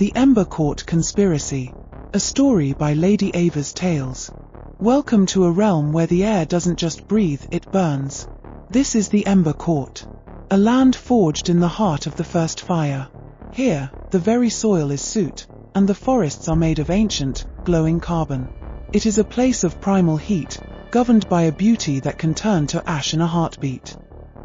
The Ember Court Conspiracy. A story by Lady-Ava's Tales. Welcome to a realm where the air doesn't just breathe, it burns. This is the Ember Court. A land forged in the heart of the first fire. Here, the very soil is soot, and the forests are made of ancient, glowing carbon. It is a place of primal heat, governed by a beauty that can turn to ash in a heartbeat.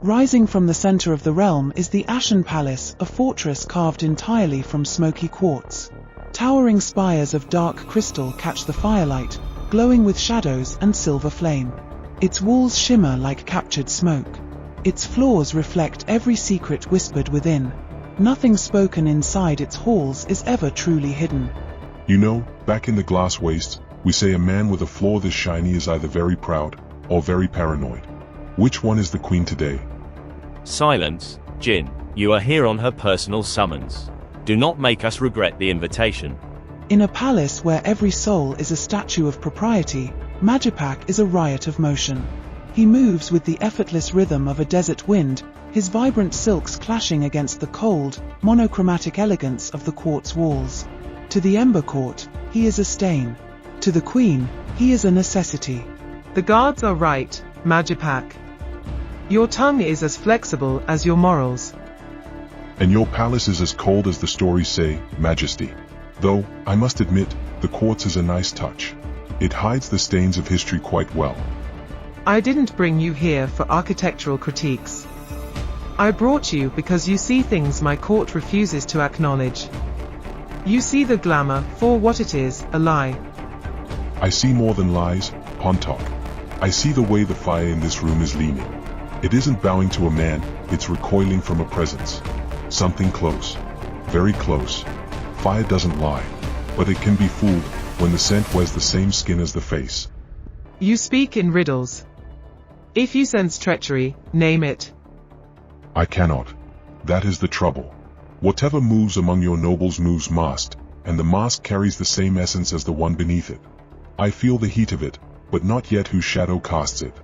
Rising from the center of the realm is the Ashen Palace, a fortress carved entirely from smoky quartz. Towering spires of dark crystal catch the firelight, glowing with shadows and silver flame. Its walls shimmer like captured smoke. Its floors reflect every secret whispered within. Nothing spoken inside its halls is ever truly hidden. You know, back in the glass waste, we say a man with a floor this shiny is either very proud or very paranoid. Which one is the queen today? Silence, Jinn. You are here on her personal summons. Do not make us regret the invitation. In a palace where every soul is a statue of propriety, Magipak is a riot of motion. He moves with the effortless rhythm of a desert wind, his vibrant silks clashing against the cold, monochromatic elegance of the quartz walls. To the Ember Court, he is a stain. To the Queen, he is a necessity. The guards are right, Magipak. Your tongue is as flexible as your morals. And your palace is as cold as the stories say, Majesty. Though, I must admit, the quartz is a nice touch. It hides the stains of history quite well. I didn't bring you here for architectural critiques. I brought you because you see things my court refuses to acknowledge. You see the glamour for what it is, a lie. I see more than lies, Pontok. I see the way the fire in this room is leaning. It isn't bowing to a man, it's recoiling from a presence. Something close. Very close. Fire doesn't lie. But it can be fooled, when the scent wears the same skin as the face. You speak in riddles. If you sense treachery, name it. I cannot. That is the trouble. Whatever moves among your nobles moves masked, and the mask carries the same essence as the one beneath it. I feel the heat of it, but not yet whose shadow casts it.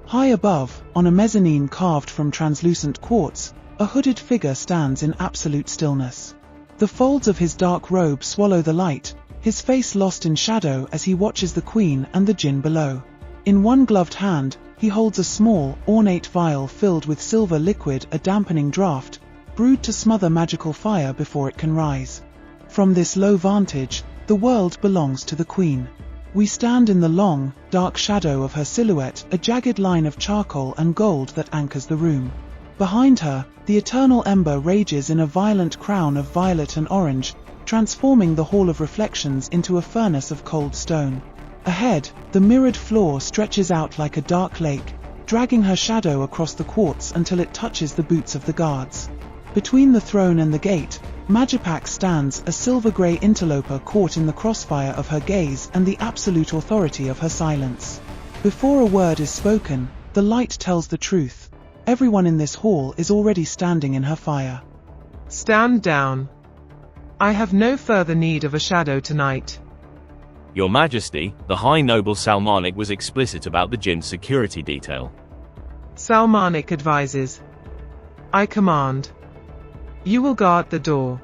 High above, on a mezzanine carved from translucent quartz, a hooded figure stands in absolute stillness. The folds of his dark robe swallow the light, his face lost in shadow as he watches the queen and the jinn below. In one gloved hand, he holds a small, ornate vial filled with silver liquid, a dampening draught, brewed to smother magical fire before it can rise. From this low vantage, the world belongs to the queen. We stand in the long, dark shadow of her silhouette, a jagged line of charcoal and gold that anchors the room. Behind her, the eternal ember rages in a violent crown of violet and orange, transforming the Hall of Reflections into a furnace of cold stone. Ahead, the mirrored floor stretches out like a dark lake, dragging her shadow across the quartz until it touches the boots of the guards. Between the throne and the gate, Magipak stands, a silver-grey interloper caught in the crossfire of her gaze and the absolute authority of her silence. Before a word is spoken, the light tells the truth. Everyone in this hall is already standing in her fire. Stand down. I have no further need of a shadow tonight. Your Majesty, the High Noble Salmanik was explicit about the jinn's security detail. Salmanik advises. I command. You will guard the door.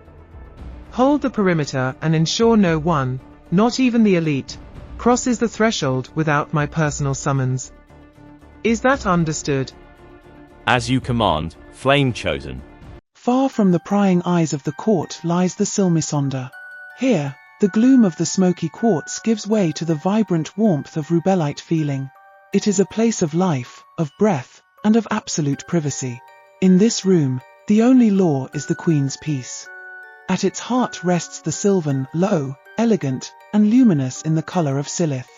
Hold the perimeter and ensure no one, not even the elite, crosses the threshold without my personal summons. Is that understood? As you command, Flame Chosen. Far from the prying eyes of the court lies the Silmisonder. Here, the gloom of the smoky quartz gives way to the vibrant warmth of rubellite feeling. It is a place of life, of breath, and of absolute privacy. In this room, the only law is the Queen's peace. At its heart rests the sylvan, low, elegant, and luminous in the color of Silith.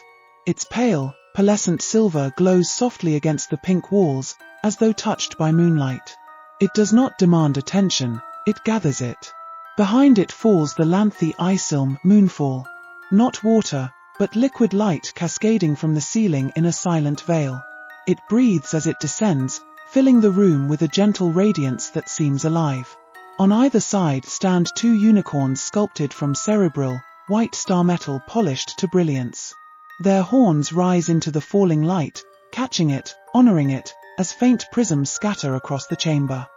Its pale, pearlescent silver glows softly against the pink walls, as though touched by moonlight. It does not demand attention, it gathers it. Behind it falls the Lanthi Isilm moonfall. Not water, but liquid light cascading from the ceiling in a silent veil. It breathes as it descends, filling the room with a gentle radiance that seems alive. On either side stand two unicorns sculpted from cerebral, white star metal polished to brilliance. Their horns rise into the falling light, catching it, honoring it, as faint prisms scatter across the chamber.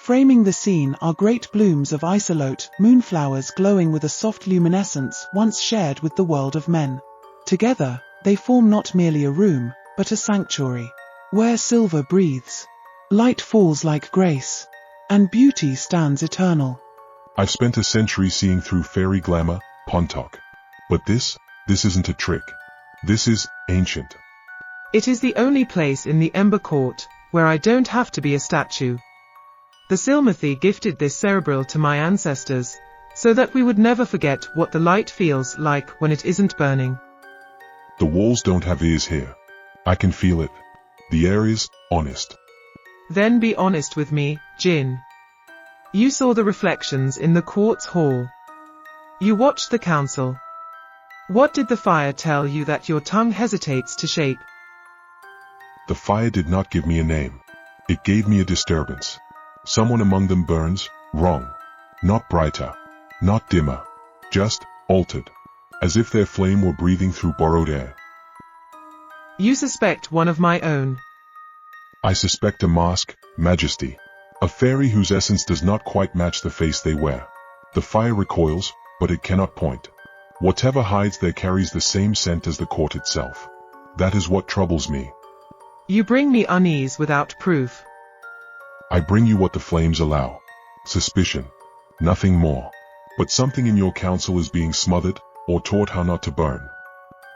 Framing the scene are great blooms of isolate moonflowers glowing with a soft luminescence once shared with the world of men. Together, they form not merely a room, but a sanctuary, where silver breathes, light falls like grace, and beauty stands eternal. I've spent a century seeing through fairy glamour, Pontok. But this isn't a trick. This is ancient. It is the only place in the Ember Court where I don't have to be a statue. The Silmathy gifted this cerebral to my ancestors, so that we would never forget what the light feels like when it isn't burning. The walls don't have ears here. I can feel it. The air is honest. Then be honest with me, Jinn. You saw the reflections in the quartz hall. You watched the council. What did the fire tell you that your tongue hesitates to shape? The fire did not give me a name. It gave me a disturbance. Someone among them burns, wrong. Not brighter. Not dimmer. Just altered. As if their flame were breathing through borrowed air. You suspect one of my own. I suspect a mask, Majesty. A fairy whose essence does not quite match the face they wear. The fire recoils, but it cannot point. Whatever hides there carries the same scent as the court itself. That is what troubles me. You bring me unease without proof. I bring you what the flames allow. Suspicion. Nothing more. But something in your council is being smothered, or taught how not to burn.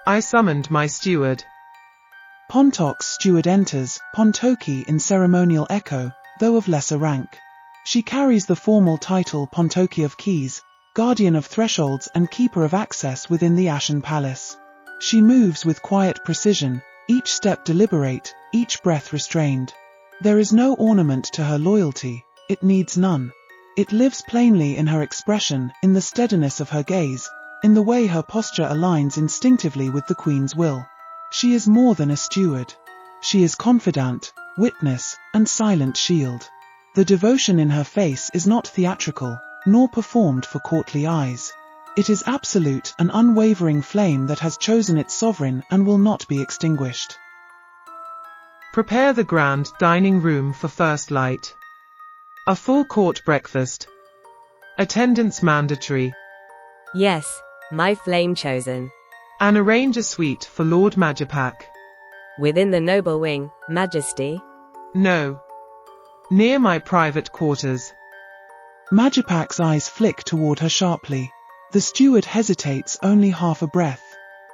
I summoned my steward. Pontok's steward enters, Pontoki in ceremonial echo, though of lesser rank. She carries the formal title Pontoki of Keys, guardian of thresholds and keeper of access within the Ashen Palace. She moves with quiet precision, each step deliberate, each breath restrained. There is no ornament to her loyalty, it needs none. It lives plainly in her expression, in the steadiness of her gaze, in the way her posture aligns instinctively with the Queen's will. She is more than a steward. She is confidant, witness, and silent shield. The devotion in her face is not theatrical, nor performed for courtly eyes. It is absolute, an unwavering flame that has chosen its sovereign and will not be extinguished. Prepare the grand dining room for first light. A full court breakfast. Attendance mandatory. Yes, my flame chosen. And arrange a suite for Lord Majipak. Within the noble wing, Majesty? No. Near my private quarters. Majipak's eyes flick toward her sharply. The steward hesitates only half a breath.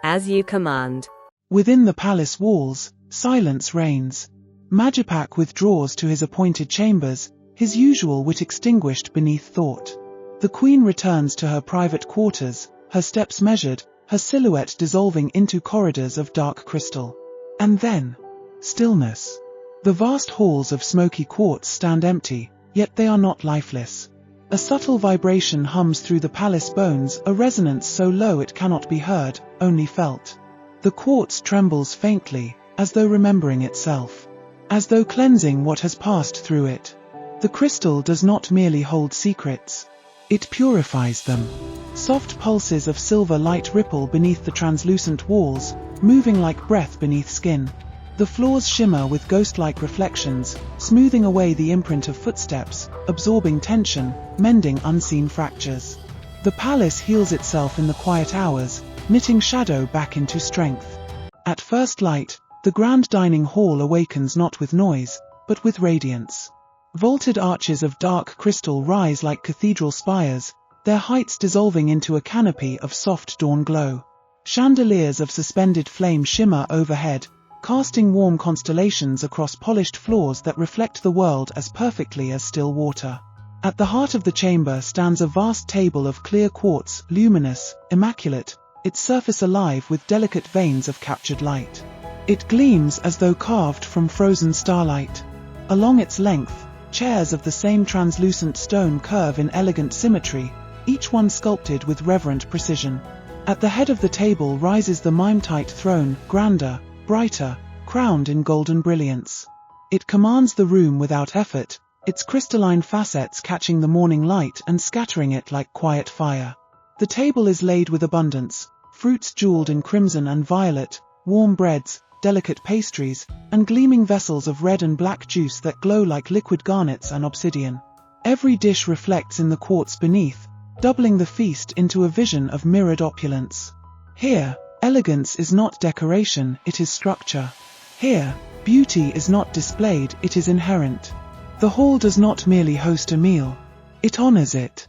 As you command. Within the palace walls, silence reigns. Majipak withdraws to his appointed chambers, his usual wit extinguished beneath thought. The Queen returns to her private quarters, her steps measured, her silhouette dissolving into corridors of dark crystal. And then, stillness. The vast halls of smoky quartz stand empty, yet they are not lifeless. A subtle vibration hums through the palace bones, a resonance so low it cannot be heard, only felt. The quartz trembles faintly, as though remembering itself. As though cleansing what has passed through it. The crystal does not merely hold secrets. It purifies them. Soft pulses of silver light ripple beneath the translucent walls, moving like breath beneath skin. The floors shimmer with ghost-like reflections, smoothing away the imprint of footsteps, absorbing tension, mending unseen fractures. The palace heals itself in the quiet hours, knitting shadow back into strength. At first light, the grand dining hall awakens not with noise, but with radiance. Vaulted arches of dark crystal rise like cathedral spires, their heights dissolving into a canopy of soft dawn glow. Chandeliers of suspended flame shimmer overhead, casting warm constellations across polished floors that reflect the world as perfectly as still water. At the heart of the chamber stands a vast table of clear quartz, luminous, immaculate, its surface alive with delicate veins of captured light. It gleams as though carved from frozen starlight. Along its length, chairs of the same translucent stone curve in elegant symmetry, each one sculpted with reverent precision. At the head of the table rises the mime-tight throne, grander, brighter, crowned in golden brilliance. It commands the room without effort, its crystalline facets catching the morning light and scattering it like quiet fire. The table is laid with abundance, fruits jeweled in crimson and violet, warm breads, delicate pastries, and gleaming vessels of red and black juice that glow like liquid garnets and obsidian. Every dish reflects in the quartz beneath, doubling the feast into a vision of mirrored opulence. Here, elegance is not decoration, it is structure. Here, beauty is not displayed, it is inherent. The hall does not merely host a meal, it honors it.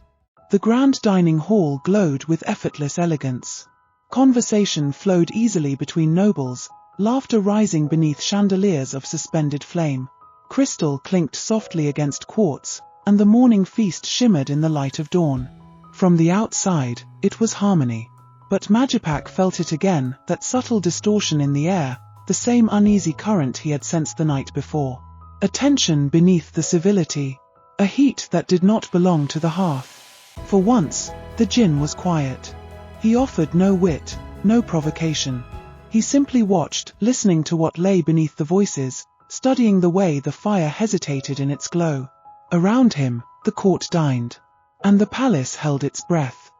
The grand dining hall glowed with effortless elegance. Conversation flowed easily between nobles, laughter rising beneath chandeliers of suspended flame. Crystal clinked softly against quartz, and the morning feast shimmered in the light of dawn. From the outside, it was harmony. But Majipak felt it again, that subtle distortion in the air, the same uneasy current he had sensed the night before. A tension beneath the civility, a heat that did not belong to the hearth. For once, the jinn was quiet. He offered no wit, no provocation. He simply watched, listening to what lay beneath the voices, studying the way the fire hesitated in its glow. Around him, the court dined, and the palace held its breath.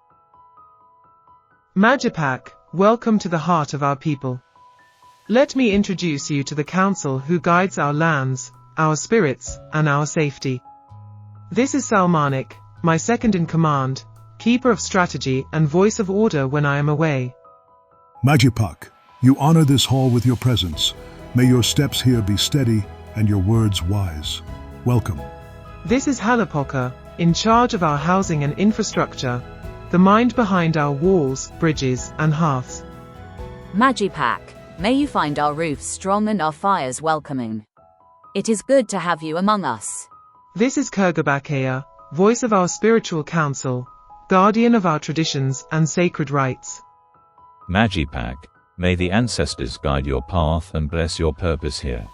Majipak, welcome to the heart of our people. Let me introduce you to the council who guides our lands, our spirits, and our safety. This is Salmanik, my second in command, keeper of strategy and voice of order when I am away. Majipak, you honor this hall with your presence. May your steps here be steady and your words wise. Welcome. This is Halapoka, in charge of our housing and infrastructure, the mind behind our walls, bridges, and hearths. Majipak, may you find our roofs strong and our fires welcoming. It is good to have you among us. This is Kurgabakea, voice of our spiritual council, guardian of our traditions and sacred rites. Majipak, may the ancestors guide your path and bless your purpose here.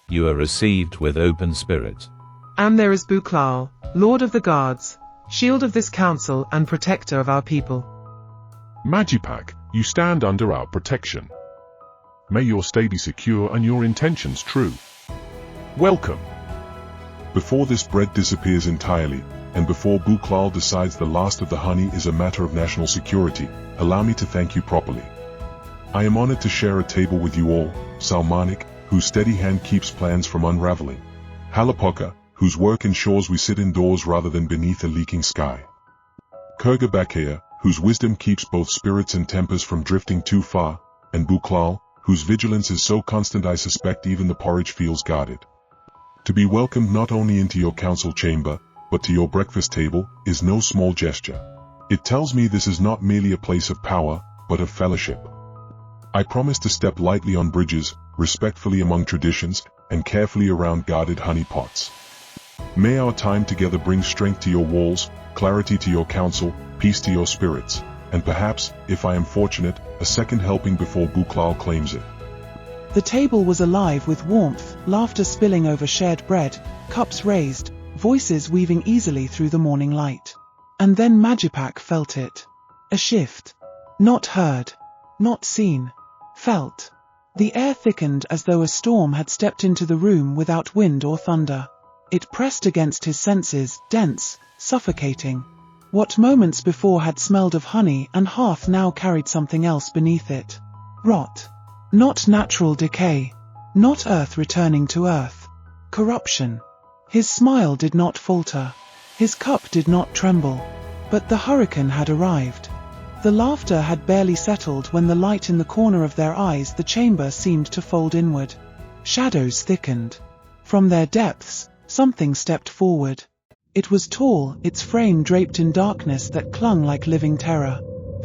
You are received with open spirit. And there is Buklal, lord of the guards, shield of this council and protector of our people. Majipak, you stand under our protection. May your stay be secure and your intentions true. Welcome. Before this bread disappears entirely, and before Buklal decides the last of the honey is a matter of national security, allow me to thank you properly. I am honored to share a table with you all, Salmanik, whose steady hand keeps plans from unraveling. Halapoka, whose work ensures we sit indoors rather than beneath a leaking sky. Kurgabakea, whose wisdom keeps both spirits and tempers from drifting too far, and Buklal, whose vigilance is so constant I suspect even the porridge feels guarded. To be welcomed not only into your council chamber, but to your breakfast table, is no small gesture. It tells me this is not merely a place of power, but of fellowship. I promise to step lightly on bridges, respectfully among traditions, and carefully around guarded honey pots. May our time together bring strength to your walls, clarity to your council, peace to your spirits, and perhaps, if I am fortunate, a second helping before Buklal claims it. The table was alive with warmth, laughter spilling over shared bread, cups raised, voices weaving easily through the morning light. And then Majipak felt it. A shift. Not heard. Not seen. Felt. The air thickened as though a storm had stepped into the room without wind or thunder. It pressed against his senses, dense, suffocating. What moments before had smelled of honey and hearth now carried something else beneath it. Rot. Not natural decay. Not earth returning to earth. Corruption. His smile did not falter. His cup did not tremble. But the hurricane had arrived. The laughter had barely settled when the light in the corner of their eyes the chamber seemed to fold inward. Shadows thickened. From their depths, something stepped forward. It was tall, its frame draped in darkness that clung like living terror.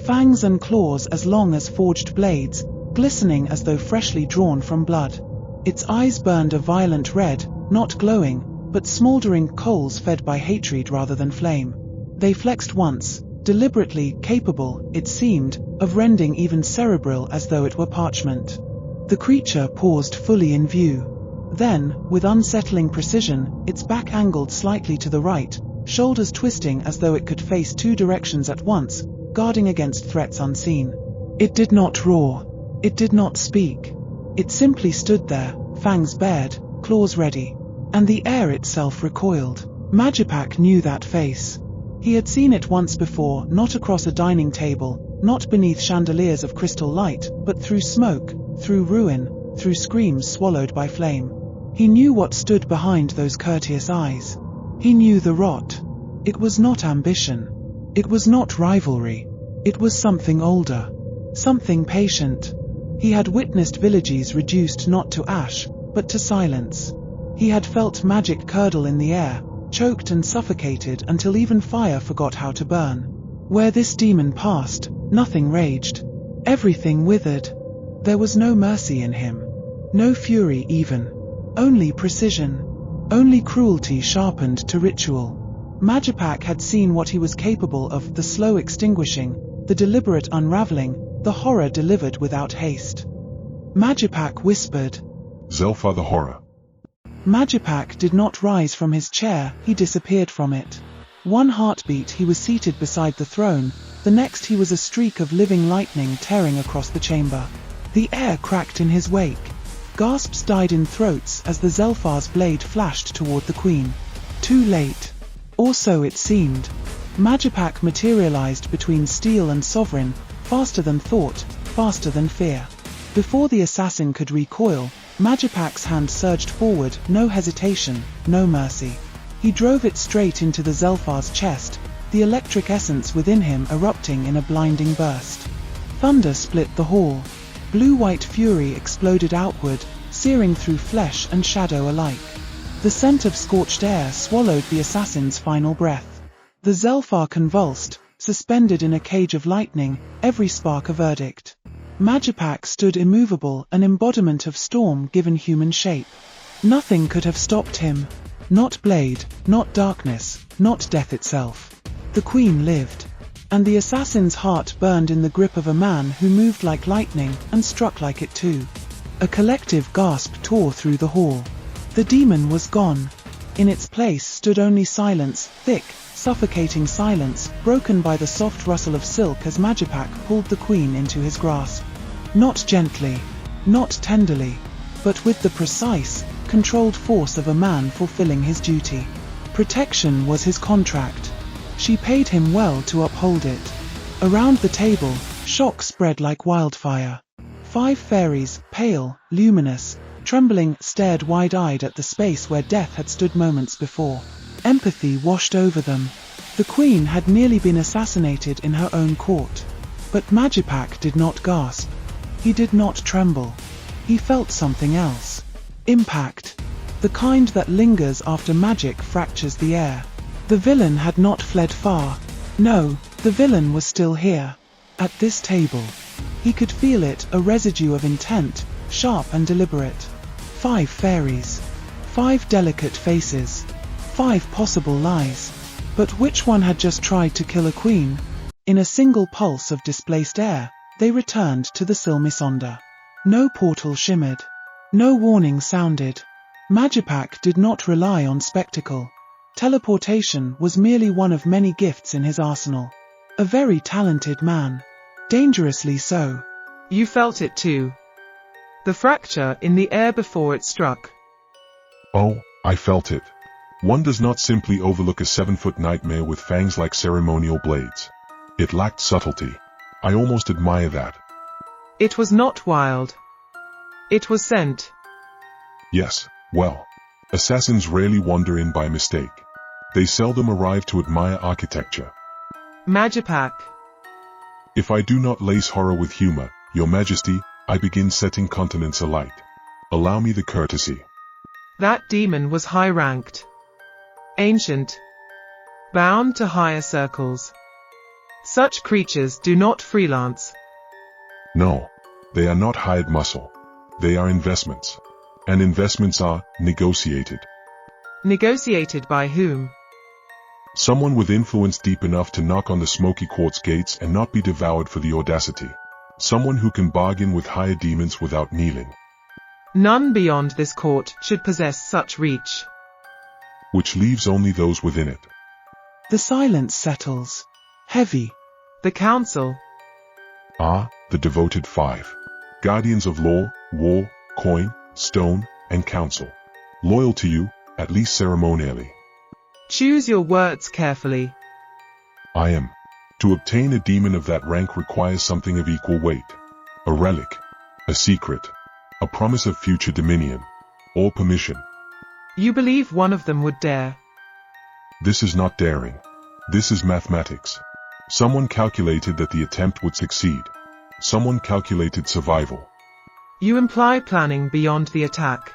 Fangs and claws as long as forged blades, glistening as though freshly drawn from blood. Its eyes burned a violent red, not glowing, but smoldering coals fed by hatred rather than flame. They flexed once, deliberately, capable, it seemed, of rending even cerebral as though it were parchment. The creature paused fully in view. Then, with unsettling precision, its back angled slightly to the right, shoulders twisting as though it could face two directions at once, guarding against threats unseen. It did not roar. It did not speak. It simply stood there, fangs bared, claws ready. And the air itself recoiled. Majipak knew that face. He had seen it once before, not across a dining table, not beneath chandeliers of crystal light, but through smoke, through ruin, through screams swallowed by flame. He knew what stood behind those courteous eyes. He knew the rot. It was not ambition. It was not rivalry. It was something older. Something patient. He had witnessed villages reduced not to ash, but to silence. He had felt magic curdle in the air, choked and suffocated until even fire forgot how to burn. Where this demon passed, nothing raged. Everything withered. There was no mercy in him. No fury even. Only precision. Only cruelty sharpened to ritual. Majipak had seen what he was capable of, the slow extinguishing, the deliberate unraveling, the horror delivered without haste. Majipak whispered. Zelfa the horror. Majipak did not rise from his chair, he disappeared from it. One heartbeat he was seated beside the throne, the next he was a streak of living lightning tearing across the chamber. The air cracked in his wake. Gasps died in throats as the Zelfar's blade flashed toward the queen. Too late. Or so it seemed. Majipak materialized between steel and sovereign, faster than thought, faster than fear. Before the assassin could recoil, Majipak's hand surged forward, no hesitation, no mercy. He drove it straight into the Zelfar's chest, the electric essence within him erupting in a blinding burst. Thunder split the hall. Blue-white fury exploded outward, searing through flesh and shadow alike. The scent of scorched air swallowed the assassin's final breath. The Zelfar convulsed, suspended in a cage of lightning, every spark a verdict. Majipak stood immovable, an embodiment of storm given human shape. Nothing could have stopped him. Not blade, not darkness, not death itself. The queen lived. And the assassin's heart burned in the grip of a man who moved like lightning and struck like it too. A collective gasp tore through the hall. The demon was gone. In its place stood only silence, thick, suffocating silence, broken by the soft rustle of silk as Majipak pulled the queen into his grasp. Not gently, not tenderly, but with the precise, controlled force of a man fulfilling his duty. Protection was his contract. She paid him well to uphold it. Around the table, shock spread like wildfire. 5 fairies, pale, luminous, trembling, stared wide-eyed at the space where death had stood moments before. Empathy washed over them. The queen had nearly been assassinated in her own court. But Majipak did not gasp. He did not tremble. He felt something else. Impact. The kind that lingers after magic fractures the air. The villain had not fled far. No, the villain was still here. At this table. He could feel it, a residue of intent, sharp and deliberate. 5 fairies. 5 delicate faces. 5 possible lies. But which one had just tried to kill a queen? In a single pulse of displaced air, they returned to the Silmisonda. No portal shimmered. No warning sounded. Majipak did not rely on spectacle. Teleportation was merely one of many gifts in his arsenal. A very talented man. Dangerously so. You felt it too. The fracture in the air before it struck. Oh, I felt it. One does not simply overlook a 7-foot nightmare with fangs like ceremonial blades. It lacked subtlety. I almost admire that. It was not wild. It was scent. Yes, well, assassins rarely wander in by mistake. They seldom arrive to admire architecture. Majipak. If I do not lace horror with humor, Your Majesty, I begin setting continents alight. Allow me the courtesy. That demon was high-ranked. Ancient. Bound to higher circles. Such creatures do not freelance. No, they are not hired muscle. They are investments. And investments are negotiated. Negotiated by whom? Someone with influence deep enough to knock on the smoky quartz gates and not be devoured for the audacity. Someone who can bargain with higher demons without kneeling. None beyond this court should possess such reach. Which leaves only those within it. The silence settles. Heavy. The council. The devoted 5. Guardians of law, war, coin, stone, and council. Loyal to you, at least ceremonially. Choose your words carefully. I am. To obtain a demon of that rank requires something of equal weight. A relic. A secret. A promise of future dominion. Or permission. You believe one of them would dare? This is not daring. This is mathematics. Someone calculated that the attempt would succeed. Someone calculated survival. You imply planning beyond the attack.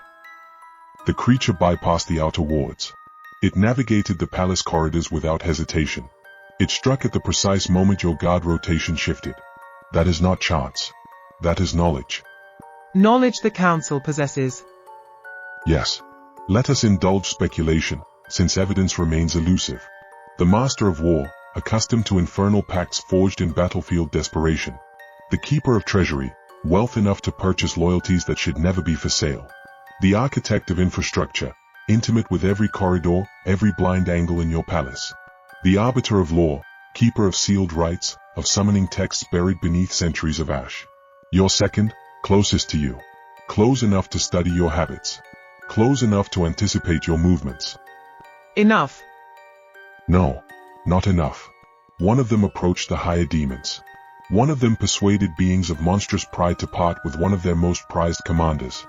The creature bypassed the outer wards. It navigated the palace corridors without hesitation. It struck at the precise moment your guard rotation shifted. That is not chance. That is knowledge. Knowledge the council possesses. Yes. Let us indulge speculation, since evidence remains elusive. The master of war, accustomed to infernal pacts forged in battlefield desperation. The keeper of treasury, wealth enough to purchase loyalties that should never be for sale. The architect of infrastructure, intimate with every corridor, every blind angle in your palace. The arbiter of law, keeper of sealed rights, of summoning texts buried beneath centuries of ash. Your second, closest to you. Close enough to study your habits. Close enough to anticipate your movements. Enough. No, not enough. One of them approached the higher demons. One of them persuaded beings of monstrous pride to part with one of their most prized commanders.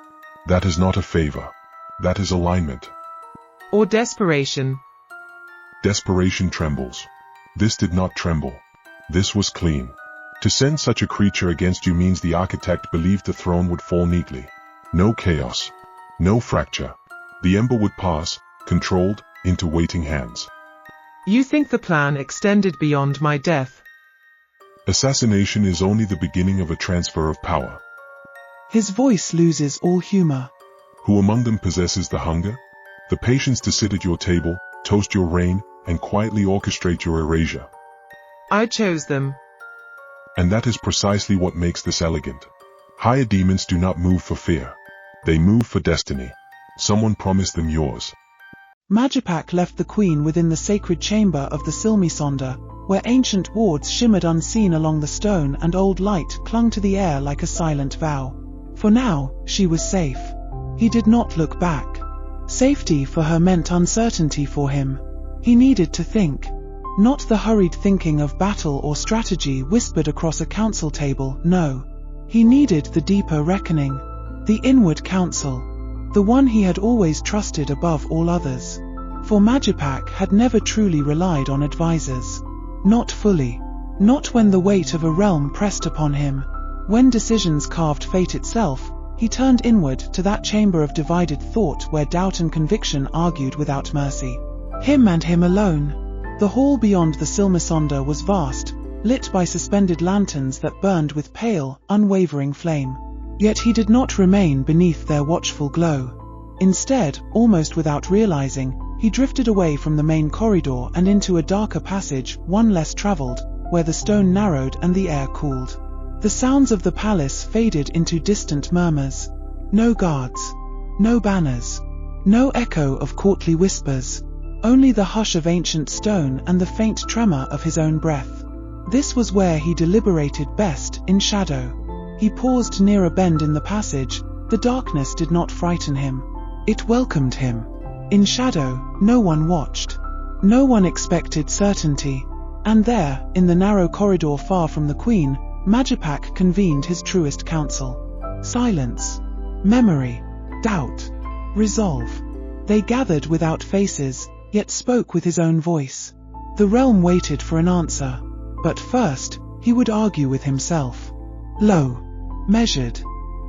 That is not a favor. That is alignment. Or desperation. Desperation trembles. This did not tremble. This was clean. To send such a creature against you means the architect believed the throne would fall neatly. No chaos. No fracture. The ember would pass, controlled, into waiting hands. You think the plan extended beyond my death? Assassination is only the beginning of a transfer of power. His voice loses all humor. Who among them possesses the hunger? The patience to sit at your table, toast your reign, and quietly orchestrate your erasure. I chose them. And that is precisely what makes this elegant. Higher demons do not move for fear. They move for destiny. Someone promised them yours. Magipak left the queen within the sacred chamber of the Silmisonda, where ancient wards shimmered unseen along the stone and old light clung to the air like a silent vow. For now, she was safe. He did not look back. Safety for her meant uncertainty for him. He needed to think. Not the hurried thinking of battle or strategy whispered across a council table, no. He needed the deeper reckoning. The inward counsel. The one he had always trusted above all others. For Magipak had never truly relied on advisors. Not fully. Not when the weight of a realm pressed upon him. When decisions carved fate itself, he turned inward to that chamber of divided thought where doubt and conviction argued without mercy. Him and him alone. The hall beyond the Silmisonda was vast, lit by suspended lanterns that burned with pale, unwavering flame. Yet he did not remain beneath their watchful glow. Instead, almost without realizing, he drifted away from the main corridor and into a darker passage, one less traveled, where the stone narrowed and the air cooled. The sounds of the palace faded into distant murmurs. No guards. No banners. No echo of courtly whispers. Only the hush of ancient stone and the faint tremor of his own breath. This was where he deliberated best, in shadow. He paused near a bend in the passage. The darkness did not frighten him. It welcomed him. In shadow, no one watched. No one expected certainty. And there, in the narrow corridor far from the queen, Magipak convened his truest counsel. Silence. Memory. Doubt. Resolve. They gathered without faces, yet spoke with his own voice. The realm waited for an answer. But first, he would argue with himself. Low. Measured.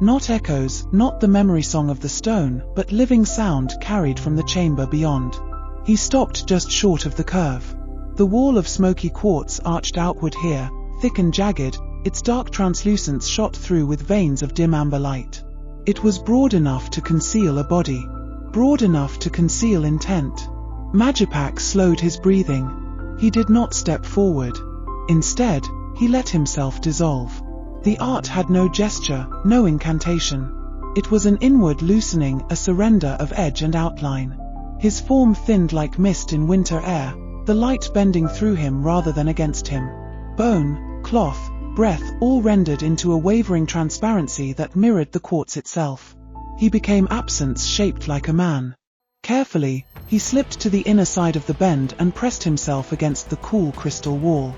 Not echoes, not the memory song of the stone, but living sound carried from the chamber beyond. He stopped just short of the curve. The wall of smoky quartz arched outward here, thick and jagged, its dark translucence shot through with veins of dim amber light. It was broad enough to conceal a body. Broad enough to conceal intent. Magipak slowed his breathing. He did not step forward. Instead, he let himself dissolve. The art had no gesture, no incantation. It was an inward loosening, a surrender of edge and outline. His form thinned like mist in winter air, the light bending through him rather than against him. Bone, cloth, breath all rendered into a wavering transparency that mirrored the quartz itself. He became absence shaped like a man. Carefully, he slipped to the inner side of the bend and pressed himself against the cool crystal wall.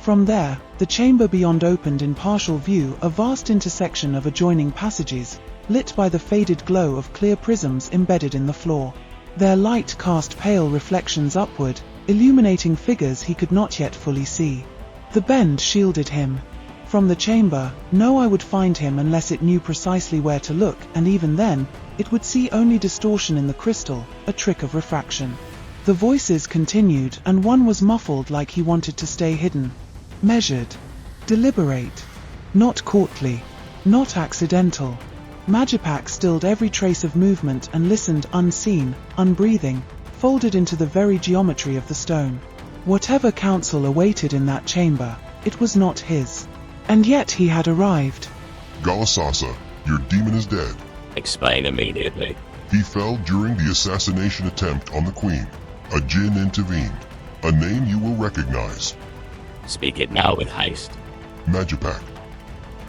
From there, the chamber beyond opened in partial view, a vast intersection of adjoining passages, lit by the faded glow of clear prisms embedded in the floor. Their light cast pale reflections upward, illuminating figures he could not yet fully see. The bend shielded him from the chamber. No eye would find him unless it knew precisely where to look, and even then, it would see only distortion in the crystal, a trick of refraction. The voices continued, and one was muffled like he wanted to stay hidden. Measured. Deliberate. Not courtly. Not accidental. Magipak stilled every trace of movement and listened, unseen, unbreathing, folded into the very geometry of the stone. Whatever counsel awaited in that chamber, it was not his. And yet he had arrived. Galasasa, your demon is dead. Explain immediately. He fell during the assassination attempt on the Queen. A jinn intervened. A name you will recognize. Speak it now with haste. Magipak.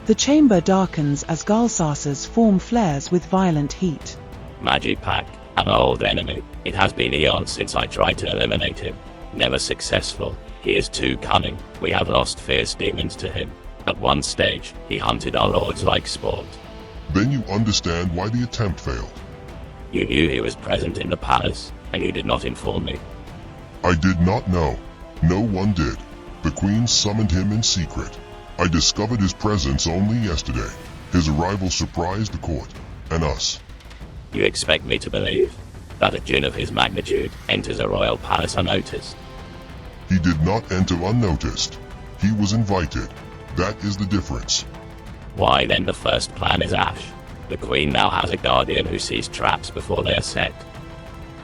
The chamber darkens as Galsasa's form flares with violent heat. Magipak, an old enemy. It has been eons since I tried to eliminate him. Never successful. He is too cunning. We have lost fierce demons to him. At one stage, he hunted our lords like sport. Then you understand why the attempt failed. You knew he was present in the palace, and you did not inform me. I did not know. No one did. The Queen summoned him in secret. I discovered his presence only yesterday. His arrival surprised the court, and us. You expect me to believe that a jinn of his magnitude enters a royal palace unnoticed? He did not enter unnoticed. He was invited. That is the difference. Why then the first plan is ash? The Queen now has a guardian who sees traps before they are set.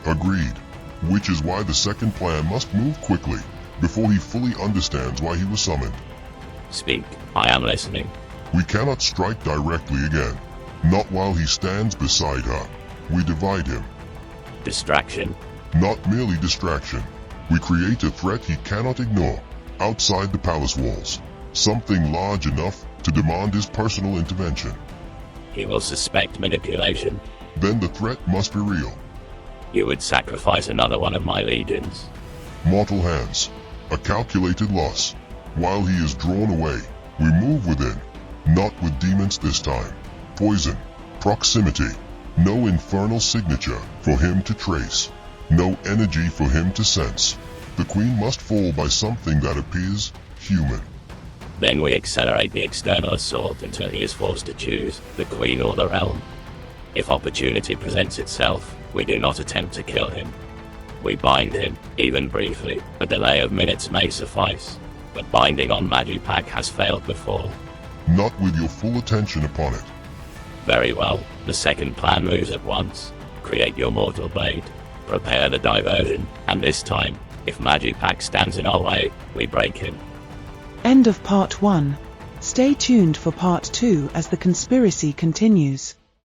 Agreed. Which is why the second plan must move quickly, before he fully understands why he was summoned. Speak, I am listening. We cannot strike directly again. Not while he stands beside her. We divide him. Distraction. Not merely distraction. We create a threat he cannot ignore, outside the palace walls. Something large enough to demand his personal intervention. He will suspect manipulation. Then the threat must be real. You would sacrifice another one of my legions. Mortal hands. A calculated loss. While he is drawn away, we move within. Not with demons this time. Poison. Proximity. No infernal signature for him to trace. No energy for him to sense. The Queen must fall by something that appears human. Then we accelerate the external assault until he is forced to choose the Queen or the realm. If opportunity presents itself, we do not attempt to kill him. We bind him, even briefly. A delay of minutes may suffice, but binding on Magipak has failed before. Not with your full attention upon it. Very well, the second plan moves at once. Create your mortal blade. Prepare the diversion, and this time, if Magipak stands in our way, we break him. End of part 1. Stay tuned for part 2 as the conspiracy continues.